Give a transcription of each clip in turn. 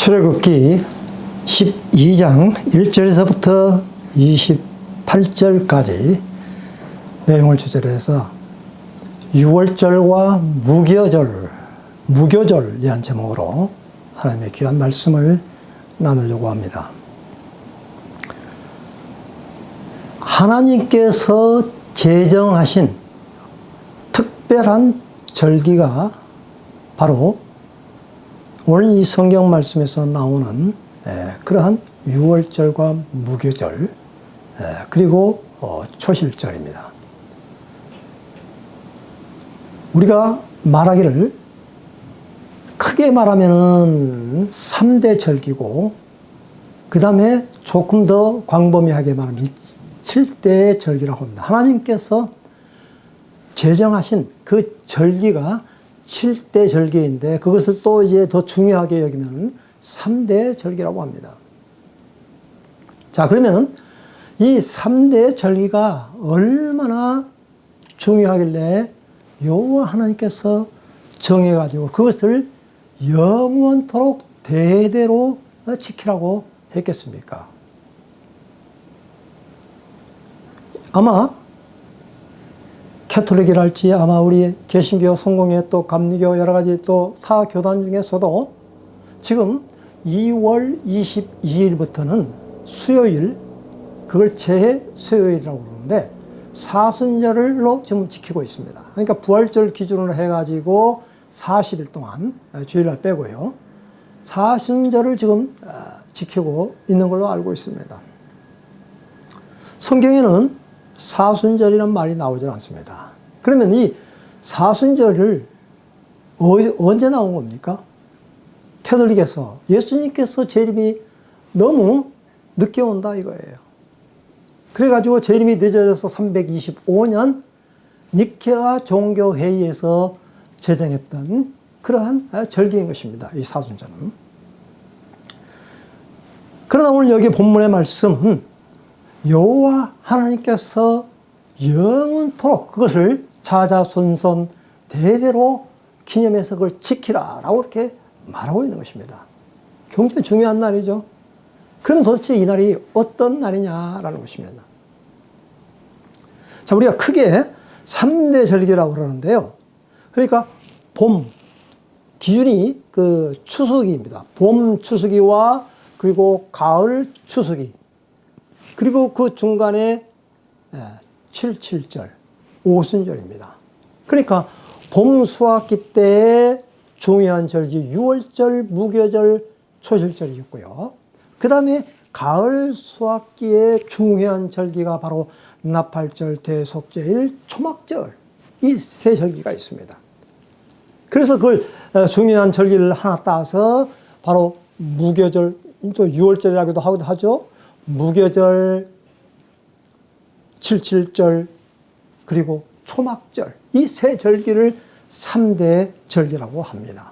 출애굽기 12장 1절에서부터 28절까지 내용을 주제로 해서 유월절과 무교절이란 제목으로 하나님의 귀한 말씀을 나누려고 합니다. 하나님께서 제정하신 특별한 절기가 바로 오늘 이 성경 말씀에서 나오는 그러한 유월절과 무교절 그리고 초실절입니다. 우리가 말하기를 크게 말하면은 3대 절기고 그 다음에 조금 더 광범위하게 말하면 7대 절기라고 합니다. 하나님께서 제정하신 그 절기가 7대 절기인데 그것을 또 이제 더 중요하게 여기면 3대 절기라고 합니다. 자, 그러면 이 3대 절기가 얼마나 중요하길래 여호와 하나님께서 정해가지고 그것을 영원토록 대대로 지키라고 했겠습니까? 아마 캐톨릭이랄지 아마 우리 개신교, 성공회 또 감리교 여러 가지 또 타 교단 중에서도 지금 2월 22일부터는 수요일, 그걸 제해 수요일이라고 그러는데 사순절로 지금 지키고 있습니다. 그러니까 부활절 기준으로 해가지고 40일 동안 주일날 빼고요. 사순절을 지금 지키고 있는 걸로 알고 있습니다. 성경에는 사순절이라는 말이 나오질 않습니다. 그러면 이 사순절을 언제 나온 겁니까? 캐톨릭에서 예수님께서 재림이 너무 늦게 온다 이거예요. 그래가지고 재림이 늦어져서 325년 니케아 종교회의에서 제정했던 그러한 절기인 것입니다. 이 사순절은. 그러나 오늘 여기 본문의 말씀은 여호와 하나님께서 영원토록 그것을 자자손손 대대로 기념해서 그걸 지키라라고 이렇게 말하고 있는 것입니다. 굉장히 중요한 날이죠. 그럼 도대체 이 날이 어떤 날이냐라는 것입니다. 자, 우리가 크게 3대 절기라고 그러는데요. 그러니까 봄, 기준이 그 추수기입니다. 봄 추수기와 그리고 가을 추수기. 그리고 그 중간에 7.7절, 오순절입니다. 그러니까 봄 수확기 때의 중요한 절기, 유월절, 무교절, 초실절이 있고요. 그 다음에 가을 수확기의 중요한 절기가 바로 나팔절, 대속제일, 초막절, 이 세 절기가 있습니다. 그래서 그걸 중요한 절기를 하나 따서 바로 무교절, 또 유월절이라고도 하죠. 무교절, 7.7절, 그리고 초막절, 이 세 절기를 3대 절기라고 합니다.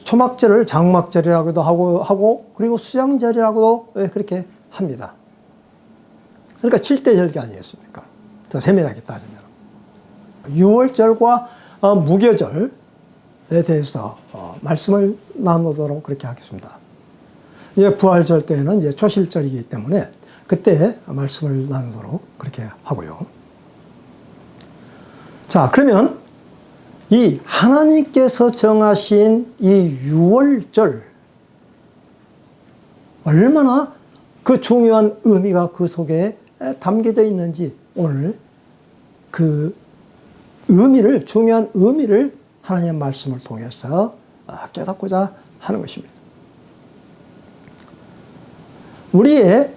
초막절을 장막절이라고도 하고 그리고 수장절이라고도 그렇게 합니다. 그러니까 7대 절기 아니겠습니까? 더 세밀하게 따지면. 유월절과 무교절에 대해서 말씀을 나누도록 그렇게 하겠습니다. 이제 부활절 때는 이제 초실절이기 때문에 그때 말씀을 나누도록 그렇게 하고요. 자, 그러면 이 하나님께서 정하신 이 유월절, 얼마나 그 중요한 의미가 그 속에 담겨져 있는지 오늘 그 의미를, 중요한 의미를 하나님의 말씀을 통해서 깨닫고자 하는 것입니다. 우리의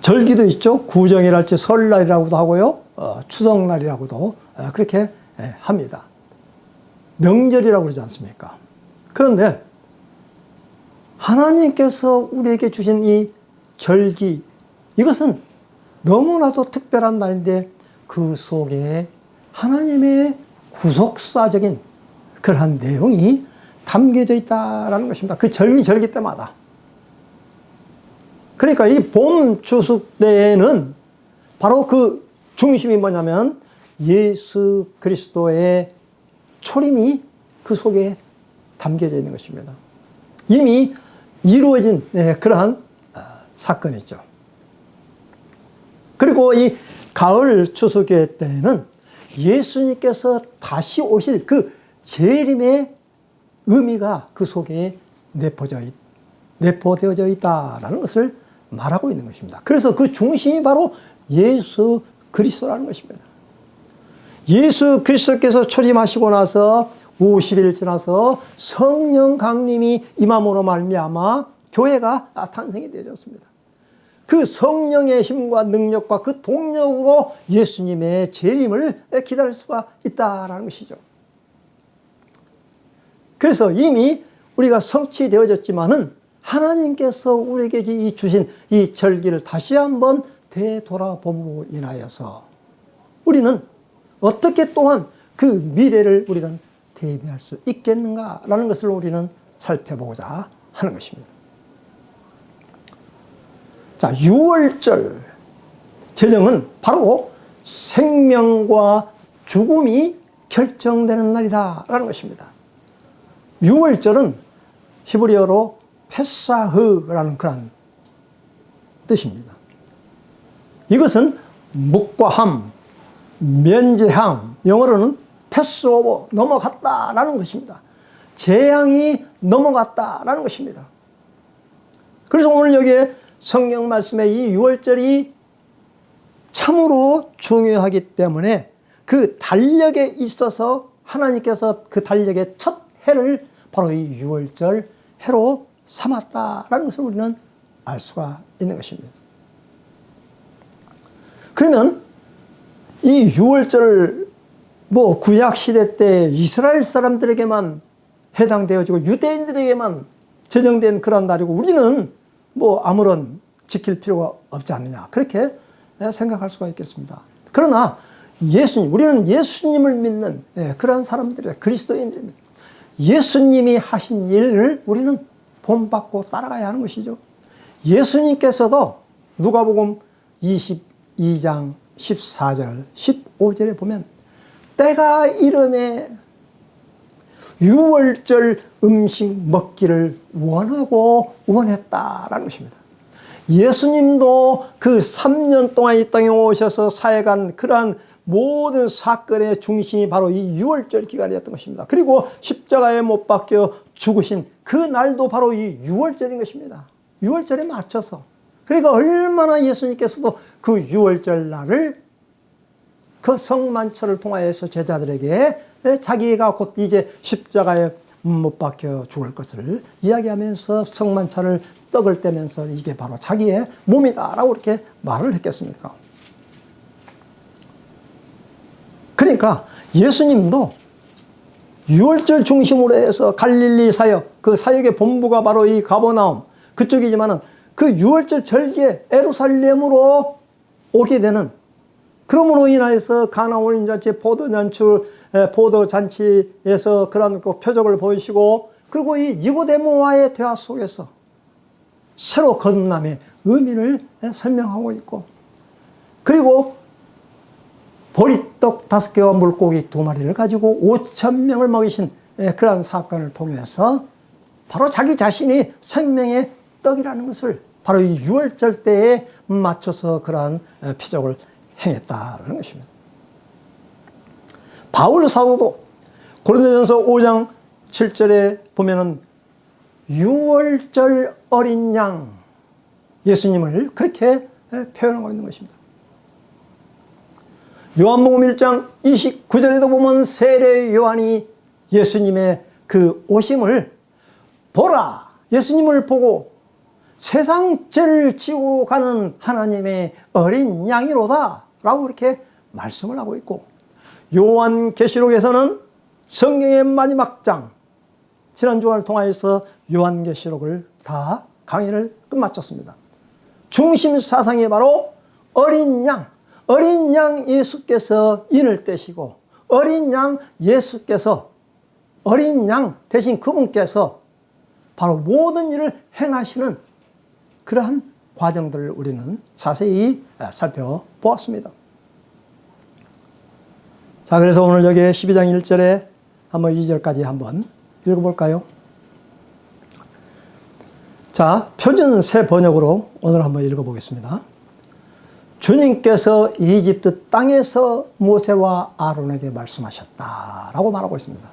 절기도 있죠. 구정이랄지 설날이라고도 하고요. 추석날이라고도 그렇게 합니다. 명절이라고 그러지 않습니까? 그런데 하나님께서 우리에게 주신 이 절기, 이것은 너무나도 특별한 날인데 그 속에 하나님의 구속사적인 그러한 내용이 담겨져 있다는 것입니다. 그 절기 때마다. 그러니까 이 봄 추수 때에는 바로 그 중심이 뭐냐면 예수 그리스도의 초림이 그 속에 담겨져 있는 것입니다. 이미 이루어진 그러한 사건이죠. 그리고 이 가을 추수교회 때에는 예수님께서 다시 오실 그 재림의 의미가 그 속에 내포되어져 있다라는 것을 말하고 있는 것입니다. 그래서 그 중심이 바로 예수 그리스도라는 것입니다. 예수 그리스도께서 초림하시고 나서 50일 지나서 성령 강림이 임함으로 말미암아 교회가 탄생이 되었습니다. 그 성령의 힘과 능력과 그 동력으로 예수님의 재림을 기다릴 수가 있다라는 것이죠. 그래서 이미 우리가 성취되어졌지만은 하나님께서 우리에게 주신 이 절기를 다시 한번 되돌아봄으로 인하여서 우리는 어떻게 또한 그 미래를 우리는 대비할 수 있겠는가라는 것을 우리는 살펴보고자 하는 것입니다. 자, 6월절 제정은 바로 생명과 죽음이 결정되는 날이다라는 것입니다. 6월절은 히브리어로 페사흐라는 그런 뜻입니다. 이것은 묵과함, 면제함, 영어로는 패스오버, 넘어갔다라는 것입니다. 재앙이 넘어갔다라는 것입니다. 그래서 오늘 여기에 성경 말씀에 이 6월절이 참으로 중요하기 때문에 그 달력에 있어서 하나님께서 그 달력의 첫 해를 바로 이 6월절 해로 삼았다라는 것을 우리는 알 수가 있는 것입니다. 그러면 이 6월절 구약시대 때 이스라엘 사람들에게만 해당되어지고 유대인들에게만 제정된 그런 날이고 우리는 아무런 지킬 필요가 없지 않느냐 그렇게 생각할 수가 있겠습니다. 그러나 우리는 예수님을 믿는 그런 사람들이다. 그리스도인들입니다. 예수님이 하신 일을 우리는 본받고 따라가야 하는 것이죠. 예수님께서도 누가복음 22장 14절 15절에 보면 때가 이름에 6월절 음식 먹기를 원하고 원했다라는 것입니다. 예수님도 그 3년 동안 이 땅에 오셔서 사역한 그러한 모든 사건의 중심이 바로 이 6월절 기간이었던 것입니다. 그리고 십자가에 못 박혀 죽으신 그 날도 바로 이 6월절인 것입니다. 6월절에 맞춰서. 그러니까 얼마나 예수님께서도 그 6월절 날을 그 성만찬을 통하여서 제자들에게 자기가 곧 이제 십자가에 못 박혀 죽을 것을 이야기하면서 성만찬을 떡을 떼면서 이게 바로 자기의 몸이다라고 이렇게 말을 했겠습니까? 그러니까 예수님도 6월절 중심으로 해서 갈릴리 사역, 그 사역의 본부가 바로 이 가버나움 그쪽이지만은 그 6월절 절기에 예루살렘으로 오게 되는 그러므로 인하여서 가나 올림잔치, 포도잔치에서 그런 그 표적을 보이시고 그리고 이 니고데모와의 대화 속에서 새로 거듭남의 의미를 설명하고 있고 그리고 보리떡 5개와 물고기 2마리를 가지고 5,000명을 먹이신 그러한 사건을 통해서 바로 자기 자신이 생명의 떡이라는 것을 바로 이 6월절 때에 맞춰서 그러한 표적을 행했다는 것입니다. 바울 사도도 고린도전서 5장 7절에 보면은 6월절 어린 양 예수님을 그렇게 표현하고 있는 것입니다. 요한복음 1장 29절에도 보면 세례 요한이 예수님의 그 오심을 보라 예수님을 보고 세상 죄를 지고 가는 하나님의 어린 양이로다 라고 이렇게 말씀을 하고 있고 요한계시록에서는 성경의 마지막 장 지난 주간을 통하여서 요한계시록을 다 강의를 끝마쳤습니다. 중심 사상이 바로 어린 양 예수께서 인을 떼시고 어린 양 예수께서 어린 양 대신 그분께서 바로 모든 일을 행하시는 그러한 과정들을 우리는 자세히 살펴보았습니다. 자, 그래서 오늘 여기 12장 1절에 한번 2절까지 한번 읽어볼까요? 자, 표준 새 번역으로 오늘 한번 읽어보겠습니다. 주님께서 이집트 땅에서 모세와 아론에게 말씀하셨다라고 말하고 있습니다.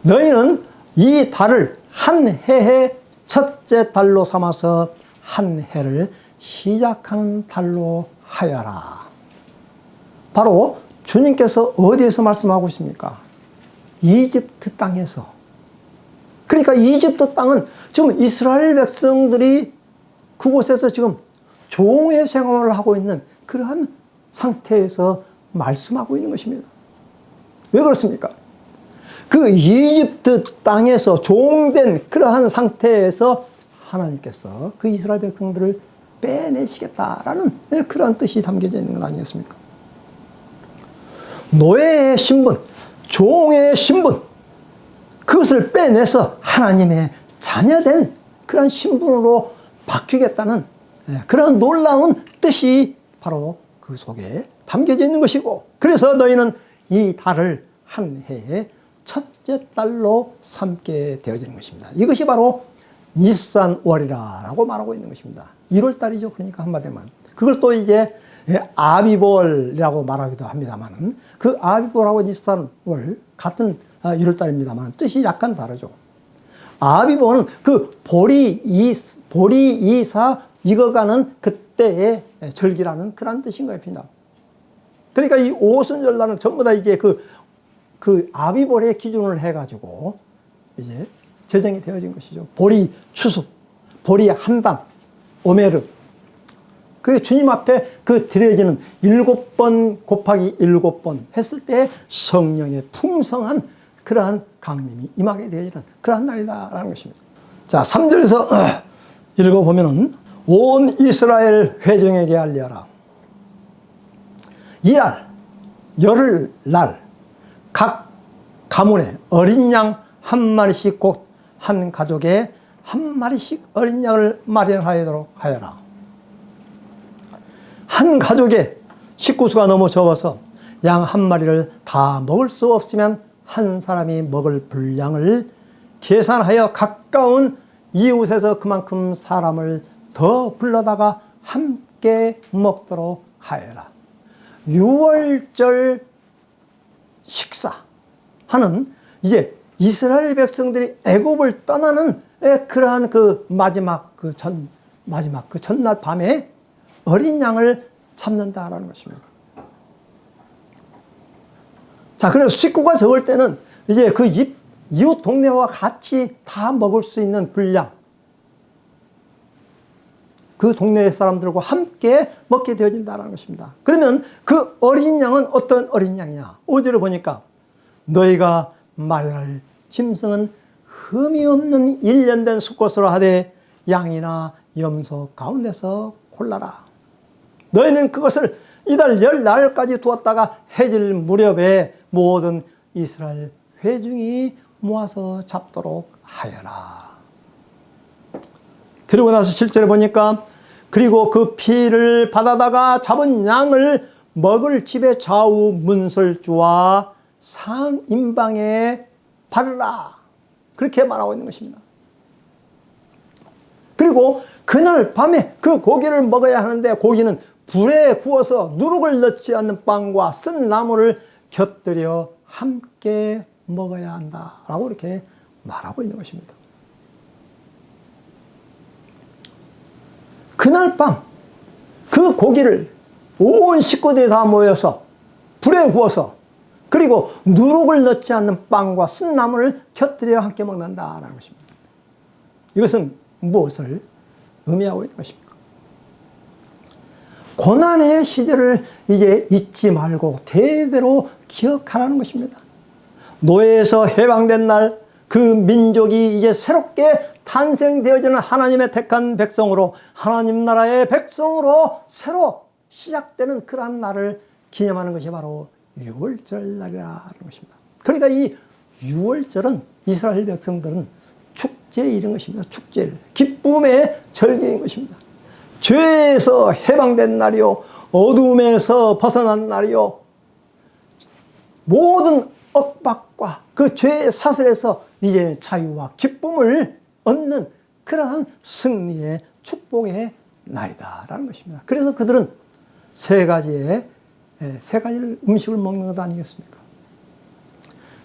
너희는 이 달을 한 해의 첫째 달로 삼아서 한 해를 시작하는 달로 하여라. 바로 주님께서 어디에서 말씀하고 있습니까? 이집트 땅에서. 그러니까 이집트 땅은 지금 이스라엘 백성들이 그곳에서 지금 종의 생활을 하고 있는 그러한 상태에서 말씀하고 있는 것입니다. 왜 그렇습니까? 그 이집트 땅에서 종된 그러한 상태에서 하나님께서 그 이스라엘 백성들을 빼내시겠다라는 그러한 뜻이 담겨져 있는 것 아니겠습니까? 노예의 신분, 종의 신분, 그것을 빼내서 하나님의 자녀된 그런 신분으로 바뀌겠다는 그런 놀라운 뜻이 바로 그 속에 담겨져 있는 것이고, 그래서 너희는 이 달을 한 해의 첫째 달로 삼게 되어지는 것입니다. 이것이 바로 니산월이라고 말하고 있는 것입니다. 1월 달이죠. 그러니까 한마디만. 그걸 또 이제 아비볼이라고 말하기도 합니다만, 그 아비볼하고 니산월 같은 1월 달입니다만 뜻이 약간 다르죠. 아비볼은 그 보리 이사 익어가는 그때의 절기라는 그런 뜻인 겁니다. 그러니까 이 오순절날은 전부 다 이제 그 아비볼의 기준을 해가지고 이제 제정이 되어진 것이죠. 보리 추수, 보리 한단, 오메르. 그 주님 앞에 그 드려지는 7번 곱하기 7번 했을 때 성령의 풍성한 그러한 강림이 임하게 되어지는 그러한 날이다라는 것입니다. 자, 3절에서 읽어보면은 온 이스라엘 회중에게 알려라. 이날, 열흘날 각 가문에 어린 양 한 마리씩 곧 한 가족에 한 마리씩 어린 양을 마련하도록 하여라. 한 가족에 식구수가 너무 적어서 양 한 마리를 다 먹을 수 없으면 한 사람이 먹을 분량을 계산하여 가까운 이웃에서 그만큼 사람을 더 불러다가 함께 먹도록 하여라. 6월절 식사하는 이제 이스라엘 백성들이 애굽을 떠나는 그러한 그 마지막 그 전날 밤에 어린 양을 잡는다라는 것입니다. 자, 그래서 식구가 적을 때는 이제 그 이웃 동네와 같이 다 먹을 수 있는 분량, 그 동네 사람들과 함께 먹게 되어진다는 것입니다. 그러면 그 어린 양은 어떤 어린 양이냐? 5절에 보니까 너희가 마련할 짐승은 흠이 없는 1년 된 수컷으로 하되 양이나 염소 가운데서 골라라. 너희는 그것을 이달 10날까지 두었다가 해질 무렵에 모든 이스라엘 회중이 모아서 잡도록 하여라. 그리고 나서 7절에 보니까 그리고 그 피를 받아다가 잡은 양을 먹을 집의 좌우 문설주와 상인방에 바르라. 그렇게 말하고 있는 것입니다. 그리고 그날 밤에 그 고기를 먹어야 하는데 고기는 불에 구워서 누룩을 넣지 않는 빵과 쓴 나물을 곁들여 함께 먹어야 한다라고 이렇게 말하고 있는 것입니다. 그날 밤 그 고기를 온 식구들이 다 모여서 불에 구워서 그리고 누룩을 넣지 않는 빵과 쓴 나물을 곁들여 함께 먹는다라는 것입니다. 이것은 무엇을 의미하고 있는 것입니까? 고난의 시절을 이제 잊지 말고 대대로 기억하라는 것입니다. 노예에서 해방된 날 그 민족이 이제 새롭게 탄생되어지는 하나님의 택한 백성으로 하나님 나라의 백성으로 새로 시작되는 그러한 날을 기념하는 것이 바로 6월절 날이라는 것입니다. 그러니까 이 6월절은 이스라엘 백성들은 축제에 이른 것입니다. 축제일, 기쁨의 절기인 것입니다. 죄에서 해방된 날이요, 어둠에서 벗어난 날이요, 모든 억박과 그 죄의 사슬에서 이제 자유와 기쁨을 얻는 그러한 승리의 축복의 날이다라는 것입니다. 그래서 그들은 세 가지를 음식을 먹는 것 아니겠습니까?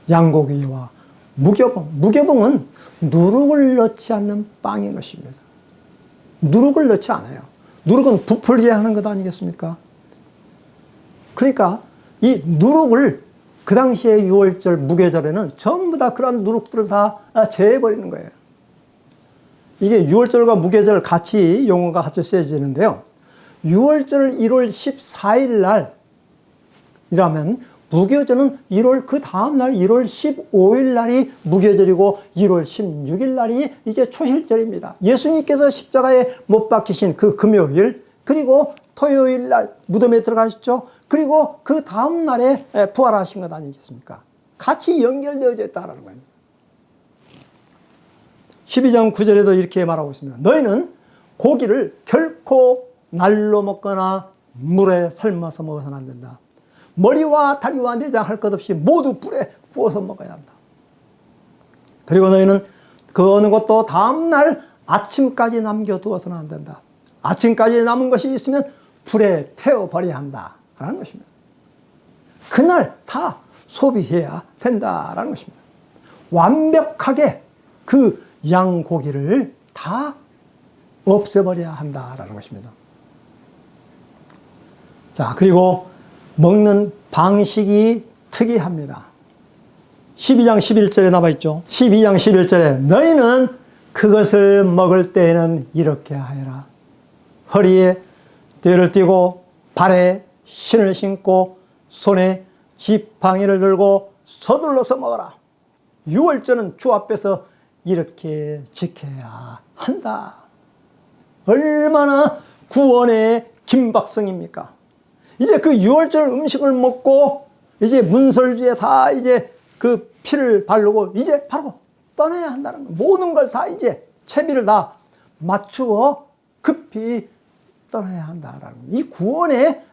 양고기와 무교봉. 무교봉은 누룩을 넣지 않는 빵인 것입니다. 누룩을 넣지 않아요. 누룩은 부풀게 하는 것 아니겠습니까? 그러니까 이 누룩을 그 당시에 6월절 무교절에는 전부 다 그런 누룩들을 다 제해버리는 거예요. 이게 6월절과 무교절 같이 용어가 같이 쓰여지는데요. 6월절 1월 14일 날이라면 무교절은 1월 그 다음 날 1월 15일 날이 무교절이고 1월 16일 날이 이제 초실절입니다. 예수님께서 십자가에 못 박히신 그 금요일, 그리고 토요일 날 무덤에 들어가셨죠. 그리고 그 다음 날에 부활하신 것 아니겠습니까? 같이 연결되어져 있다는 겁니다. 12장 9절에도 이렇게 말하고 있습니다. 너희는 고기를 결코 날로 먹거나 물에 삶아서 먹어서는 안 된다. 머리와 다리와 내장 할 것 없이 모두 불에 구워서 먹어야 한다. 그리고 너희는 그 어느 것도 다음날 아침까지 남겨두어서는 안 된다. 아침까지 남은 것이 있으면 불에 태워버려야 한다 라는 것입니다. 그날 다 소비해야 된다라는 것입니다. 완벽하게 그 양고기를 다 없애버려야 한다라는 것입니다. 자, 그리고 먹는 방식이 특이합니다. 12장 11절에 나와 있죠. 12장 11절에 너희는 그것을 먹을 때에는 이렇게 하여라. 허리에 띠를 띠고 발에 신을 신고 손에 지팡이를 들고 서둘러서 먹어라. 6월절은 주 앞에서 이렇게 지켜야 한다. 얼마나 구원의 긴박성입니까? 이제 그 6월절 음식을 먹고 이제 문설주에 다 이제 그 피를 바르고 이제 바로 떠나야 한다는 거예요. 모든 걸 다 이제 채비를 다 맞추어 급히 떠나야 한다라는 거예요. 이 구원의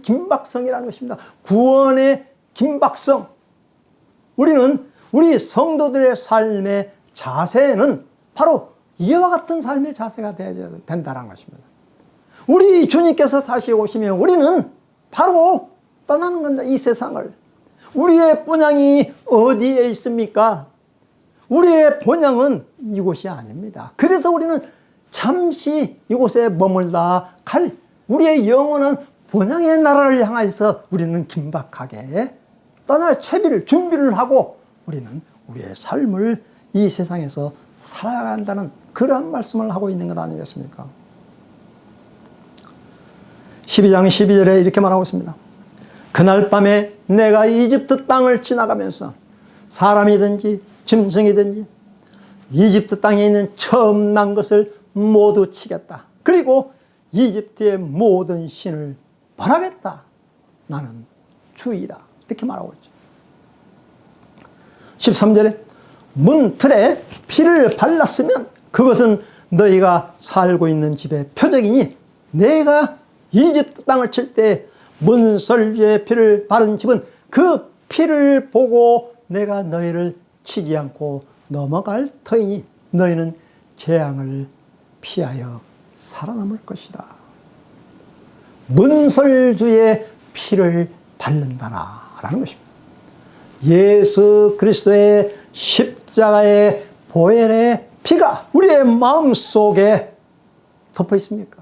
긴박성이라는 것입니다. 구원의 긴박성. 우리 성도들의 삶의 자세는 바로 이와 같은 삶의 자세가 되어야 된다는 것입니다. 우리 주님께서 다시 오시면 우리는 바로 떠나는 겁니다. 이 세상을. 우리의 본향이 어디에 있습니까? 우리의 본향은 이곳이 아닙니다. 그래서 우리는 잠시 이곳에 머물다 갈 우리의 영원한 본향의 나라를 향해서 우리는 긴박하게 떠날 채비를 준비를 하고 우리는 우리의 삶을 이 세상에서 살아간다는 그러한 말씀을 하고 있는 것 아니겠습니까? 12장 12절에 이렇게 말하고 있습니다. 그날 밤에 내가 이집트 땅을 지나가면서 사람이든지 짐승이든지 이집트 땅에 있는 처음 난 것을 모두 치겠다. 그리고 이집트의 모든 신을 벌하겠다. 나는 주이다. 이렇게 말하고 있죠. 13절에 문틀에 피를 발랐으면 그것은 너희가 살고 있는 집의 표적이니 내가 이집트 땅을 칠 때 문설주의 피를 바른 집은 그 피를 보고 내가 너희를 치지 않고 넘어갈 터이니 너희는 재앙을 피하여 살아남을 것이다. 문설주의 피를 바른다라는 것입니다. 예수 그리스도의 십자가의 보혈의 피가 우리의 마음속에 덮어 있습니까?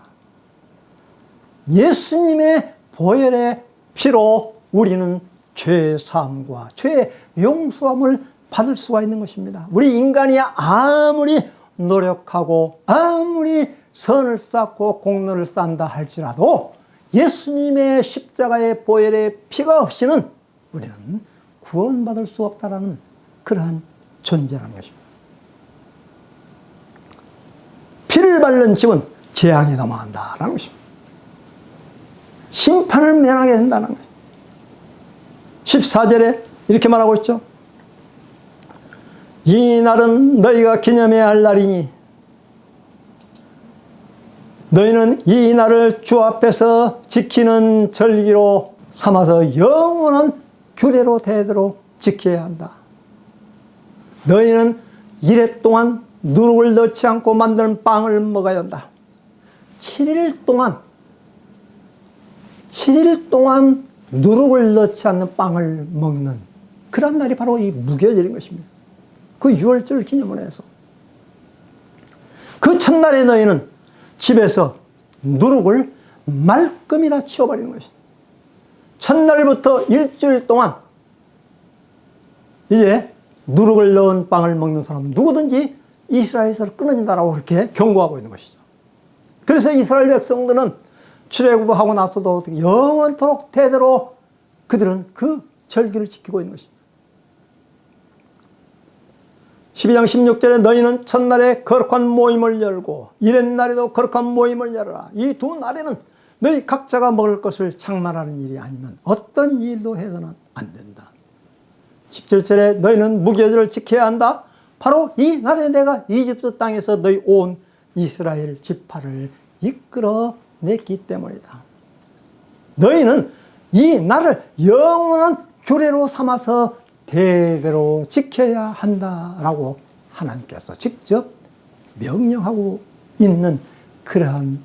예수님의 보혈의 피로 우리는 죄 사함과 죄 용서함을 받을 수가 있는 것입니다. 우리 인간이 아무리 노력하고 아무리 선을 쌓고 공로를 쌓는다 할지라도 예수님의 십자가의 보혈의 피가 없이는 우리는 구원받을 수 없다라는 그러한 존재라는 것입니다. 피를 바른 집은 재앙에 넘어간다라는 것입니다. 심판을 면하게 된다는 거예요. 14절에 이렇게 말하고 있죠. 이 날은 너희가 기념해야 할 날이니 너희는 이 날을 주 앞에서 지키는 절기로 삼아서 영원한 규례로 되도록 지켜야 한다. 너희는 이래 동안 누룩을 넣지 않고 만든 빵을 먹어야 한다. 7일 동안 누룩을 넣지 않는 빵을 먹는 그런 날이 바로 이 무교절인 것입니다. 그 6월절 기념을 해서 그 첫날에 너희는 집에서 누룩을 말끔히 다 치워버리는 것입니다. 첫날부터 일주일 동안 이제 누룩을 넣은 빵을 먹는 사람은 누구든지 이스라엘에서 끊어진다라고 그렇게 경고하고 있는 것이죠. 그래서 이스라엘 백성들은 출애굽하고 나서도 영원토록 대대로 그들은 그 절기를 지키고 있는 것입니다. 12장 16절에 너희는 첫날에 거룩한 모임을 열고 이렛날에도 거룩한 모임을 열어라. 이 두 날에는 너희 각자가 먹을 것을 장만하는 일이 아니면 어떤 일도 해서는 안 된다. 17절에 너희는 무교절을 지켜야 한다. 바로 이 날에 내가 이집트 땅에서 너희 온 이스라엘 지파를 이끌어냈기 때문이다. 너희는 이 날을 영원한 규례로 삼아서 대대로 지켜야 한다라고 하나님께서 직접 명령하고 있는 그러한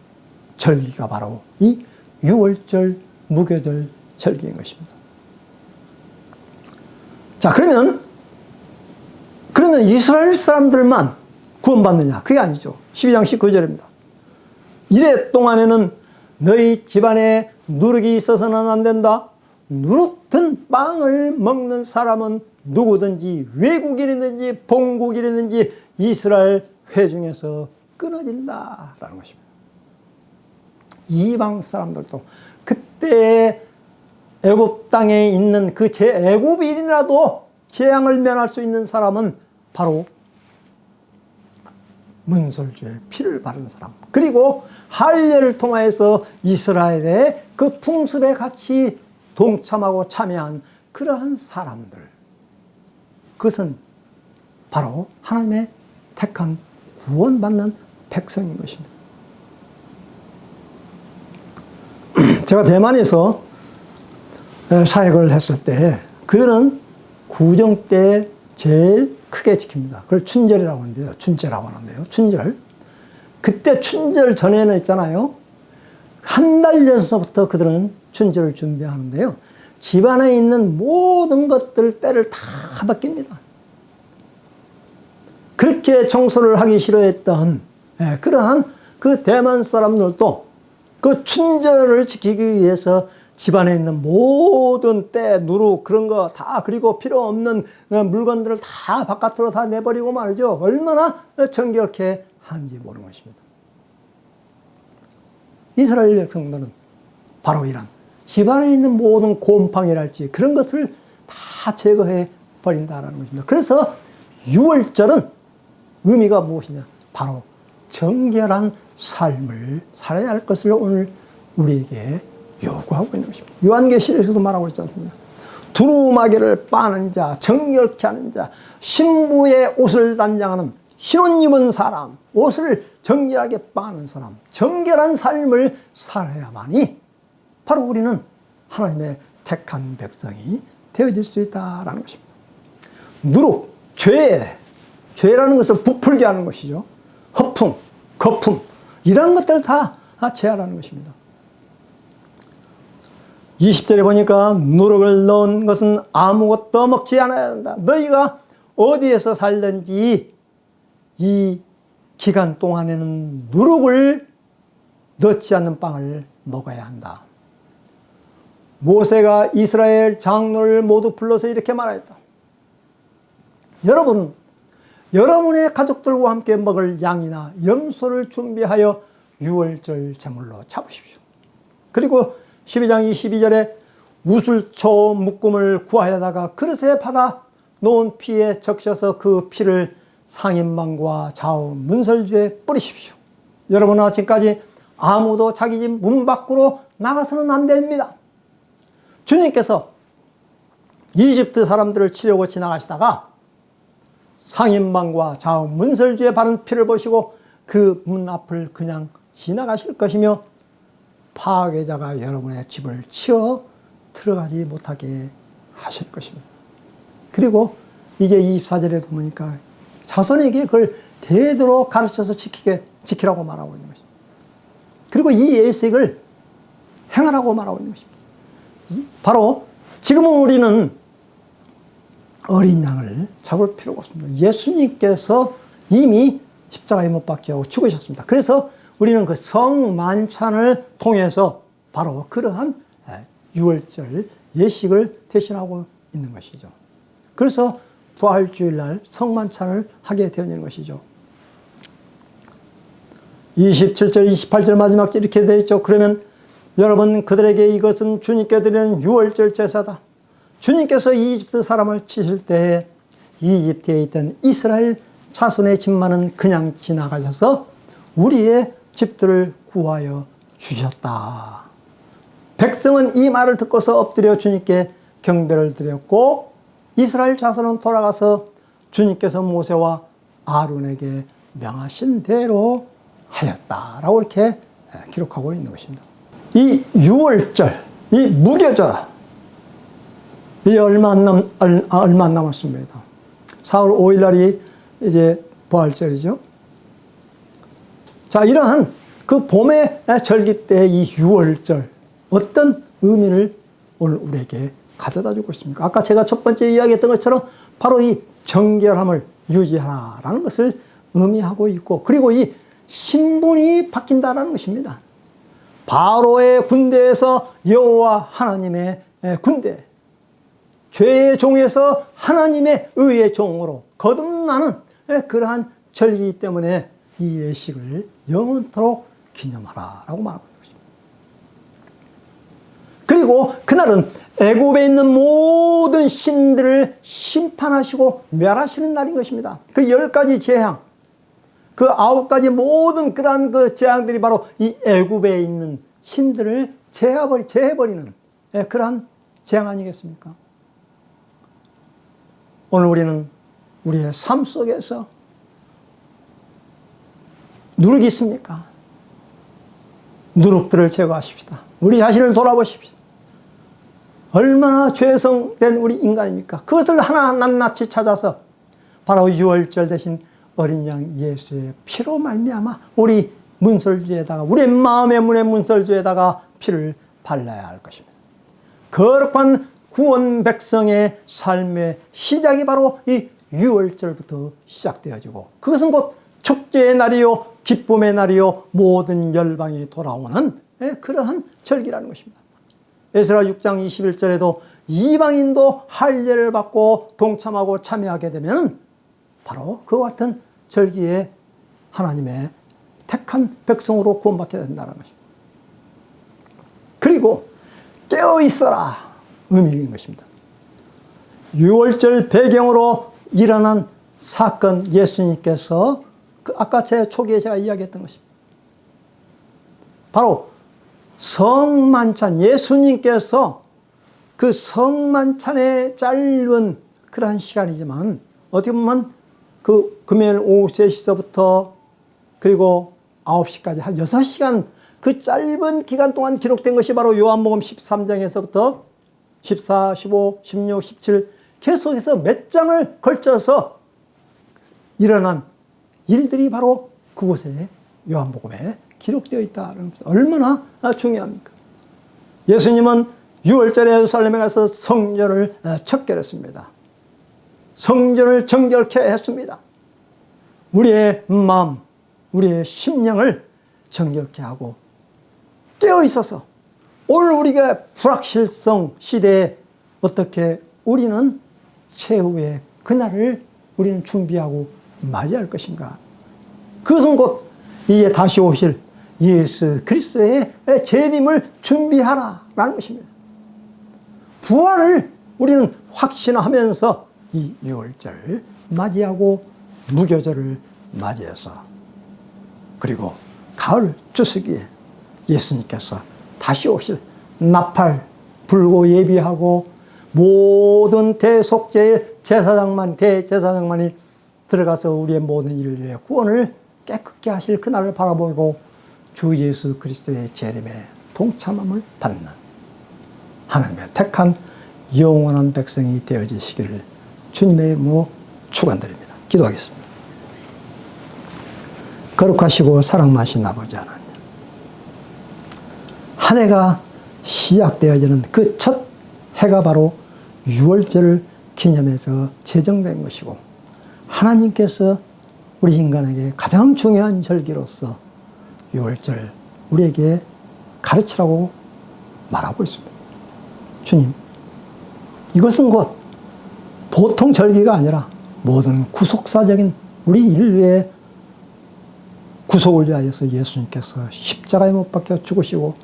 절기가 바로 이 6월절 무교절 절기인 것입니다. 자, 그러면 이스라엘 사람들만 구원받느냐? 그게 아니죠. 12장 19절입니다. 이래 동안에는 너희 집안에 누룩이 있어서는 안 된다. 누룩 든 빵을 먹는 사람은 누구든지 외국인이든지 본국인이든지 이스라엘 회중에서 끊어진다라는 것입니다. 이방 사람들도 그때 애굽 땅에 있는 그 애굽인이라도 재앙을 면할 수 있는 사람은 바로 문설주의 피를 바른 사람, 그리고 할례를 통하여서 이스라엘의 그 풍습에 같이 동참하고 참여한 그러한 사람들, 그것은 바로 하나님의 택한 구원받는 백성인 것입니다. 제가 대만에서 사역을 했을 때 그들은 구정 때 제일 크게 지킵니다. 그걸 춘절이라고 하는데요. 춘제라고 하는데요. 춘절. 그때 춘절 전에는 있잖아요. 한 달 전서부터 그들은 춘절을 준비하는데요. 집안에 있는 모든 것들 때를 다 바뀝니다. 그렇게 청소를 하기 싫어했던 그러한 그 대만 사람들도 그 춘절을 지키기 위해서 집안에 있는 모든 때, 누룩 그런 거 다, 그리고 필요 없는 물건들을 다 바깥으로 다 내버리고 말이죠. 얼마나 정결케 하는지 모르는 것입니다. 이스라엘 백성들은 바로 이런 집안에 있는 모든 곰팡이랄지 그런 것을 다 제거해 버린다는 것입니다. 그래서 6월절은 의미가 무엇이냐? 바로 정결한 삶을 살아야 할 것을 오늘 우리에게 요구하고 있는 것입니다. 요한계시록에서도 말하고 있지 않습니까? 두루마기를 빠는 자, 정결케 하는 자, 신부의 옷을 단장하는 흰옷 입은 사람, 옷을 정결하게 빠는 사람, 정결한 삶을 살아야만이 바로 우리는 하나님의 택한 백성이 되어질 수 있다는 것입니다. 누룩, 죄라는 것을 부풀게 하는 것이죠. 허풍, 거품, 이런 것들 다 제하라는 것입니다. 20절에 보니까 누룩을 넣은 것은 아무것도 먹지 않아야 한다. 너희가 어디에서 살든지 이 기간 동안에는 누룩을 넣지 않는 빵을 먹어야 한다. 모세가 이스라엘 장로를 모두 불러서 이렇게 말했다. 여러분은 여러분의 가족들과 함께 먹을 양이나 염소를 준비하여 6월절 제물로 잡으십시오. 그리고 12장 22절에 우슬초 묶음을 구하여다가 그릇에 받아 놓은 피에 적셔서 그 피를 상인방과 좌우 문설주에 뿌리십시오. 여러분은 아침까지 아무도 자기 집 문 밖으로 나가서는 안 됩니다. 주님께서 이집트 사람들을 치려고 지나가시다가 상인방과 좌우 문설주에 바른 피를 보시고 그 문 앞을 그냥 지나가실 것이며 파괴자가 여러분의 집을 치어 들어가지 못하게 하실 것입니다. 그리고 이제 24절에 보니까 자손에게 그걸 대대로 가르쳐서 지키라고 말하고 있는 것입니다. 그리고 이 예식을 행하라고 말하고 있는 것입니다. 바로 지금은 우리는 어린 양을 잡을 필요가 없습니다. 예수님께서 이미 십자가에 못 박히고 죽으셨습니다. 그래서 우리는 그 성만찬을 통해서 바로 그러한 유월절 예식을 대신하고 있는 것이죠. 그래서 부활주일날 성만찬을 하게 되는 것이죠. 27절, 28절 마지막 절 이렇게 되어 있죠. 그러면 여러분 그들에게 이것은 주님께 드리는 유월절 제사다. 주님께서 이집트 사람을 치실 때에 이집트에 있던 이스라엘 자손의 집만은 그냥 지나가셔서 우리의 집들을 구하여 주셨다. 백성은 이 말을 듣고서 엎드려 주님께 경배를 드렸고 이스라엘 자손은 돌아가서 주님께서 모세와 아론에게 명하신 대로 하였다라고 이렇게 기록하고 있는 것입니다. 이 유월절, 이 무교절, 이제 얼마 안 남았습니다. 4월 5일 날이 이제 부활절이죠. 자, 이러한 그 봄의 절기 때 이 유월절 어떤 의미를 오늘 우리에게 가져다 주고 있습니까? 아까 제가 첫 번째 이야기했던 것처럼 바로 이 정결함을 유지하라라는 것을 의미하고 있고, 그리고 이 신분이 바뀐다라는 것입니다. 바로의 군대에서 여호와 하나님의 군대, 죄의 종에서 하나님의 의의 종으로 거듭나는 그러한 절기이기 때문에 이 예식을 영원토록 기념하라라고 말하고 있는 것입니다. 그리고 그날은 애굽에 있는 모든 신들을 심판하시고 멸하시는 날인 것입니다. 그 10가지 재앙, 그 9가지 모든 그러한 그 재앙들이 바로 이 애굽에 있는 신들을 제해버리는 그러한 재앙 아니겠습니까? 오늘 우리는 우리의 삶 속에서 누룩이 있습니까? 누룩들을 제거하십시다. 우리 자신을 돌아보십시다. 얼마나 죄성된 우리 인간입니까? 그것을 하나 낱낱이 찾아서 바로 유월절 대신 어린 양 예수의 피로 말미암아 우리 문설주에다가, 우리 마음의 문의 문설주에다가 피를 발라야 할 것입니다. 거룩한 구원 백성의 삶의 시작이 바로 이 유월절부터 시작되어지고, 그것은 곧 축제의 날이요 기쁨의 날이요 모든 열방이 돌아오는 그러한 절기라는 것입니다. 에스라 6장 21절에도 이방인도 할례를 받고 동참하고 참여하게 되면 바로 그와 같은 절기에 하나님의 택한 백성으로 구원받게 된다는 것입니다. 그리고 깨어있어라 의미인 것입니다. 유월절 배경으로 일어난 사건, 예수님께서 아까 제 초기에 제가 이야기했던 것입니다. 바로 성만찬, 예수님께서 그 성만찬의 짧은 그러한 시간이지만 어떻게 보면 그 금요일 오후 3시서부터 그리고 9시까지 한 6시간 그 짧은 기간 동안 기록된 것이 바로 요한복음 13장에서부터 14, 15, 16, 17 계속해서 몇 장을 걸쳐서 일어난 일들이 바로 그곳에 요한복음에 기록되어 있다는 것이 얼마나 중요합니까? 예수님은 6월절에 예루살렘에 가서 성전을 척결했습니다. 성전을 정결케 했습니다. 우리의 마음, 우리의 심령을 정결케 하고 깨어 있어서 오늘 우리가 불확실성 시대에 어떻게 우리는 최후의 그날을 우리는 준비하고 맞이할 것인가? 그것은 곧 이제 다시 오실 예수 그리스도의 재림을 준비하라라는 것입니다. 부활을 우리는 확신하면서 이 유월절을 맞이하고 무교절을 맞이해서 그리고 가을 추수기에 예수님께서 다시 오실 나팔 불고 예비하고 모든 대속죄의 대제사장만이 들어가서 우리의 모든 일을 위해 구원을 깨끗게 하실 그날을 바라보고 주 예수 그리스도의 재림에 동참함을 받는 하나님의 택한 영원한 백성이 되어지시기를 주님의 이름으로 축원드립니다. 기도하겠습니다. 거룩하시고 사랑하신 아버지 하나님, 한 해가 시작되어지는 그 첫 해가 바로 유월절을 기념해서 제정된 것이고, 하나님께서 우리 인간에게 가장 중요한 절기로서 유월절 우리에게 가르치라고 말하고 있습니다. 주님, 이것은 곧 보통 절기가 아니라 모든 구속사적인 우리 인류의 구속을 위하여서 예수님께서 십자가에 못 박혀 죽으시고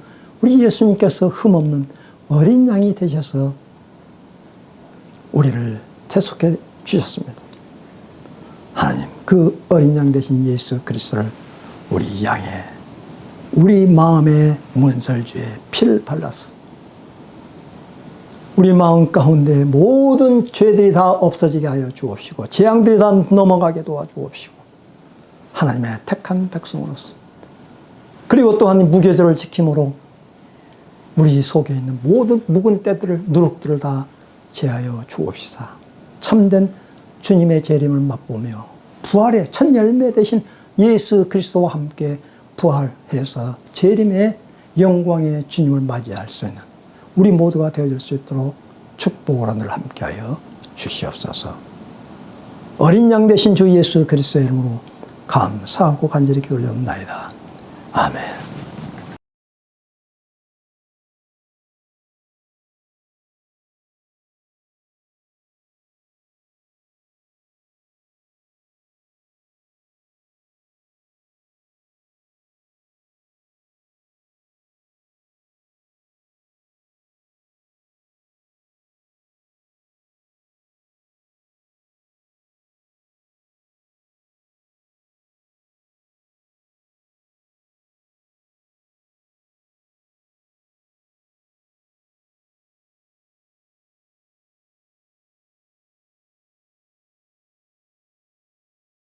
우리 예수님께서 흠없는 어린 양이 되셔서 우리를 대속해 주셨습니다. 하나님, 그 어린 양 되신 예수 그리스도를 우리 양의, 우리 마음의 문설주에 피를 발라서 우리 마음 가운데 모든 죄들이 다 없어지게 하여 주옵시고 재앙들이 다 넘어가게 도와주옵시고 하나님의 택한 백성으로서, 그리고 또한 무교절을 지킴으로 우리 속에 있는 모든 묵은 때들을, 누룩들을 다 제하여 주옵시사 참된 주님의 재림을 맛보며 부활의 첫 열매 되신 예수 그리스도와 함께 부활해서 재림의 영광의 주님을 맞이할 수 있는 우리 모두가 되어질 수 있도록 축복으로 늘 함께하여 주시옵소서. 어린 양 되신 주 예수 그리스도의 이름으로 감사하고 간절히 기도 올려옵나이다. 아멘.